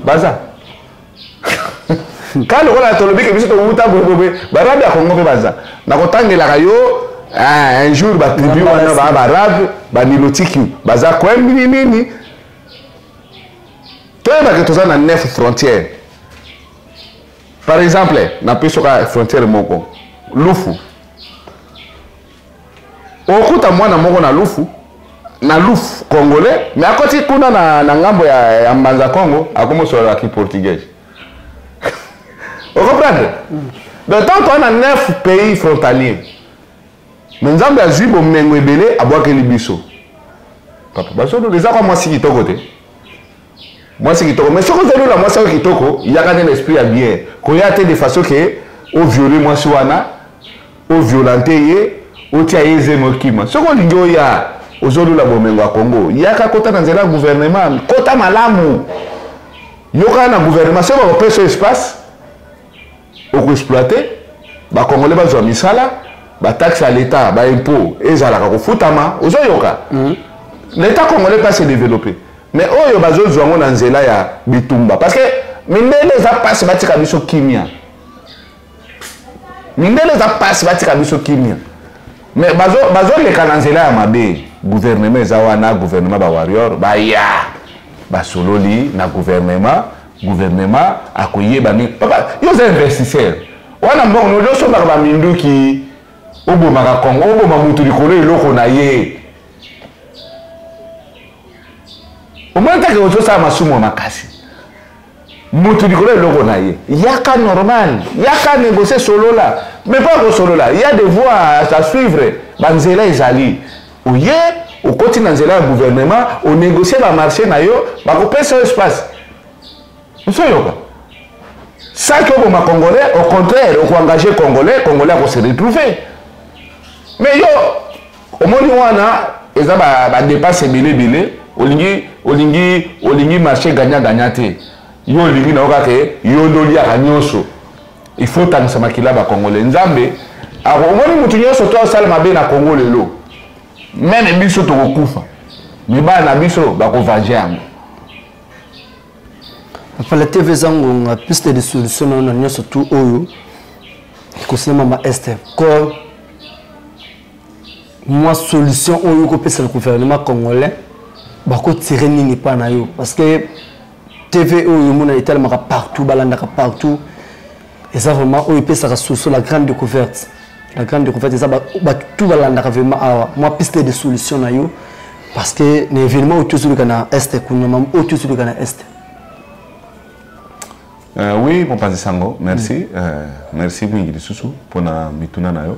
A: baza quand lokola tolobi ke biso towuta boyeboye barabi ya Congo mpe baza nakotangelaka yo un jour batribu wana barabe banilotiki baza kwembi nini toyebake toza na 9 frontières par exemple napesoka frontière moko lufu okuta mwana moko na lufu congolais mais akoti kuna na ngambo ya mbanza Congo akomosololaki portugais vous comprenez donc tant on a 9 pays frontaliers mais nzambe azwi bomengo ebele abwakeli biso papa basono eza kwa mwasi kitoko te mwasi kitoko mais soki ozolula mwasi oyo kitoko yaka nde l'esprit ya bien koya te de façon ke oviole mwasi wana oviolente ye otia ye eze mokima soki olingi oya ozolula bomengo ya Congo yaka kota na nzela ya gouvernement kota malamu yoka na gouvernement soki bakopesa espace okoexploite bakongole bazwa misala bataxe à l'état baimpôt ezalaka kofutama ozoyoka l'état congolais pas se développer mais oyo bazozwa ngo na nzela ya bitumba parce que mindele eza pasi batika biso kimia mindele eza pasi batika biso kimia mais bazoleka na nzela ya mabe gouvernement eza wana gouvernement bawarrior baya basololi na gouvernement akoyeba nini papa yo oza investisseur wana mbongo nozosombaka baminduki obomaka Congo oboma mutu likolo eloko na ye omonitake ozosala masumu makasi mutu likolo eloko na ye yaka normal yaka négocier solola mais pas kosolola il y a des voies à suivre banzela ezali oye okoti na nzela ya gouvernement onégocie bamarché na yo bakopesa espace osoyoka saki oboma congolais au contraire okoengage congolais akose retrouver mais yo omoni wana eza badepasse ebele olingi marché gagna te yo olingi na okake yo ndoliaka nyonso il faut tangisa makila bacongolais nzambe omoni mutu nyonso to asala mabe na Congo lelo meme biso tokokufa mibala na biso bakovaje yango
B: apala TV zangu nga piste de solution na nyonso tu oyo kosema ma este ko moi solution oyo ko pesa le gouvernement congolais bako tirer nini pa na yo parce que TV oyo mona tellement partout balandaka partout et ça vraiment oyo pesa la solution la grande découverte ça tout balandaka vraiment awa moi piste de solution na yo parce que l'événement où tout sur le canal est kunoma où tout sur le canal est.
A: Oui, mon père Sango, merci. Merci Mwingili Susu pour na mituna na yo.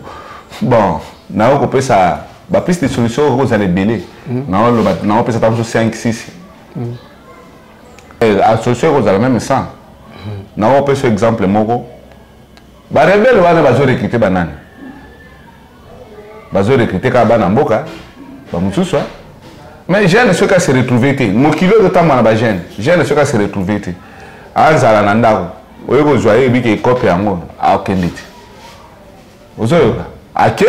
A: Bon, na yo kopé ça, ba piste de solution vous allez belé. Na on peut ça par 5 6. La solution vous allez même 100. Na on peut ce exemple moko. Ba rebelle wana bazo recruter banane. Bazo recruter ka bana mboka. Ba mususu. Mais jeune ceux qui se retrouver té. Mo kilo de temps na ba jeune. Jeune ceux qui se retrouver té. Anzala na ndako oyo kozwa ye biki ekope yango akende te ozoyoka ake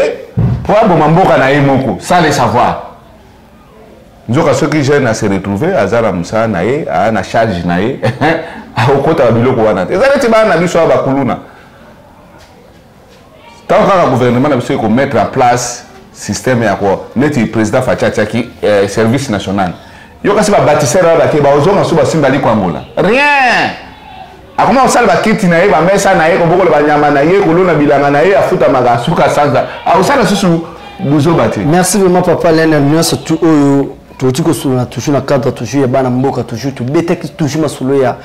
A: po aboma mboka na ye moko sans le savoir nzoka soki jeune se retrouver aza na mosala na ye aa na charge na ye akokota biloko wana te eza neti bana na biso awa bakuluna ntango kaka gouvernement na biso ekomettre en place système ya ko neti président Faci atiaki service national yo kasi babatisere wana bake baozonga so basimbali kwambola rien akoma osala bakiti na ye bamesa na ye kobokola banyama na ye kolona bilanga na ye afutamaka asuka sanza aosala susu buzoba te.
B: Merci vraiment papa lene nyonso tu oyo toti kosolola toujours na cadre toujours ya bana mboka toujours tobetaki toujours masolo ya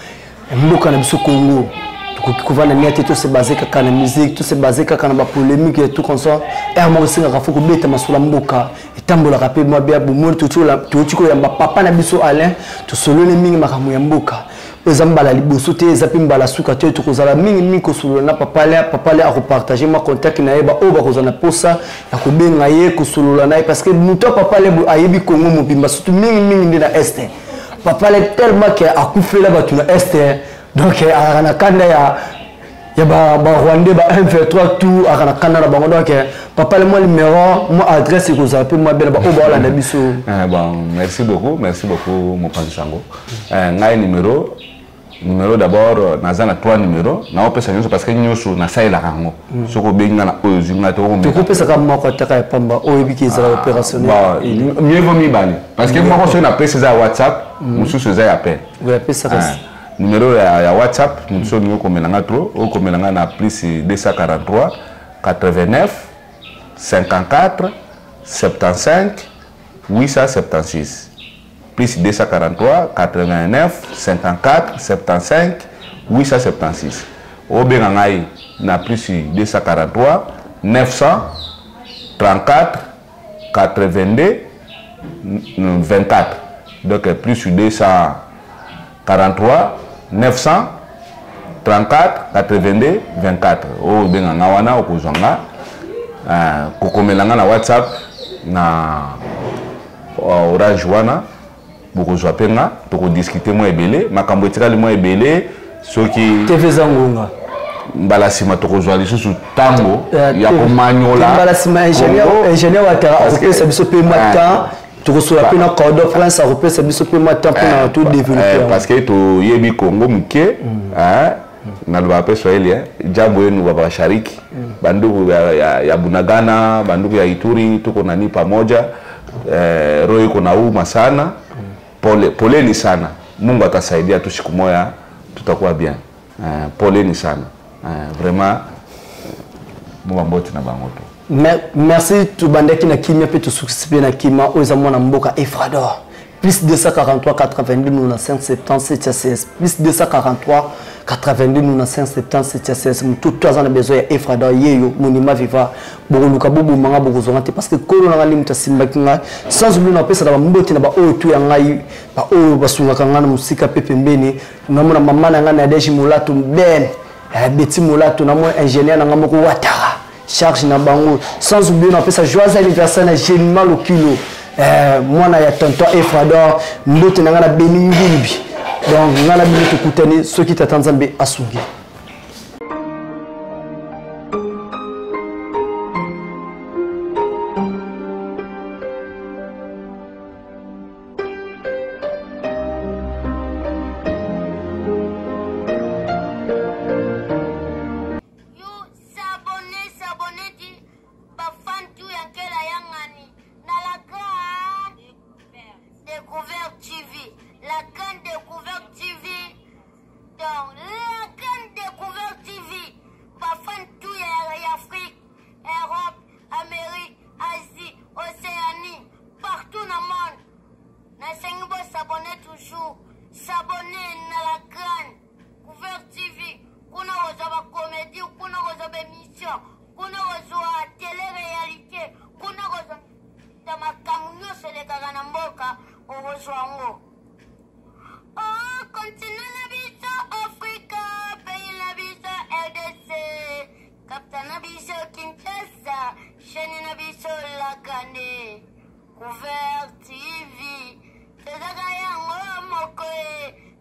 B: mboka na biso Congo tukoki kovanda nia te tose basé kaka na musique tose basé kaka na bapolémique et tout comme ça ermo osengaka fo kobeta masolo ya mboka etambolaka mpe mwa bia bomoni toti koyamba papa na biso Alain tosololi mingi makambo ya mboka eza mbala liboso te eza mpe mbala suka te tokozala mingi kosolola na papa le akopartage ma contact na ye baoyo bakozala na posa ya kobenga ye kosolola na ye parce que moto papa le ayebi Congo mobimba surtout mingi nde na este papa le tellement ke akufela bato na este donc alaka na kanda ya barwandais ba 1v3 tout alaka na kanda na bango donc papa le moi numéro moi adresse ekozala mpe mwa bela baoyo baolanda biso.
A: Bon, merci beaucoup mopanzi sango ngai numéro d'abord naza na 3 numéros na opesa nyonso parce que nyonso na saela kango soko benga na oyo zinga to ko
B: kopesa ka moko ataka ya pamba oyo biki ezala opérationnel
A: mieux vaut mibali parce que moko so na pesa za WhatsApp mususu za ya appel
B: ouais pesa kasi
A: numéro ya WhatsApp mususu ni ko melanga trop o ko melanga na plus 243 89 54 75 876 plus 243 89 54 75 876 au bengangai na plus 243 934 82 24 donc plus 243 934 82 24 au benganga wana okozonga kokomelanga na WhatsApp na Orange wana bokozwa penga toko discuter mo ebele makambo etikali mo ebele soki
B: TV zangunga
A: mbala sima tokozwa lisusu tango ya komanyola
B: mbala sima ingénieur wa terre akopesa biso pe mata tokosola pe na code France akopesa biso pe mata pour tout développer
A: parce que to yebi Congo muke na lwa pe Swahili jambo yenu baba shariki bandugu ya Bunagana bandugu ya Ituri tuko nani pamoja roho iko nauma sana poleni sana Mungu atasaidia tu siku moja tutakuwa bien poleni sana vraiment Mungu mboti na bangoto
B: merci tubandeki na kimia pe tusuksipe na kima oza mwana mboka Efrador plus 243 82 95 77 16 plus 243 82 95 77 16 tout trois ans besoin ya Efrador yeyo monima viva bokoluka bobu manga bokozonga te parce que kolo na ngali mutasimba kinga sans oublier na pesa na mboti na ba oyo tu ya ngai ba oyo basunga kanga na musika pepe mbeni na mona mama na ngana deji mulato ben beti mulato na mo ingénieur na ngamoko watara charge na bango sans oublier na pesa joyeux anniversaire na Génimal au kilo mwana ya tonton Efrador mbote na ngana beningumbi donc ngana bino tukutani soki tatanzambe asungi.
C: Couvert TV, Tezaka yango mokoe,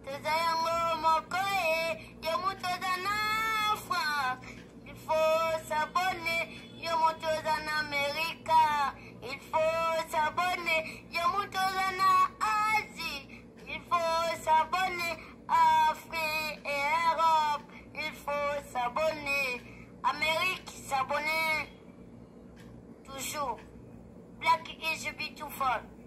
C: Teza yango mokoe, Yemutoza na faut s'abonner. Yo monte en Amérique. Il faut s'abonner. Yo monte en Asie. Il faut s'abonner. Afrique et Europe. Il faut s'abonner. Amérique, s'abonner. Toujours. Black is beautiful.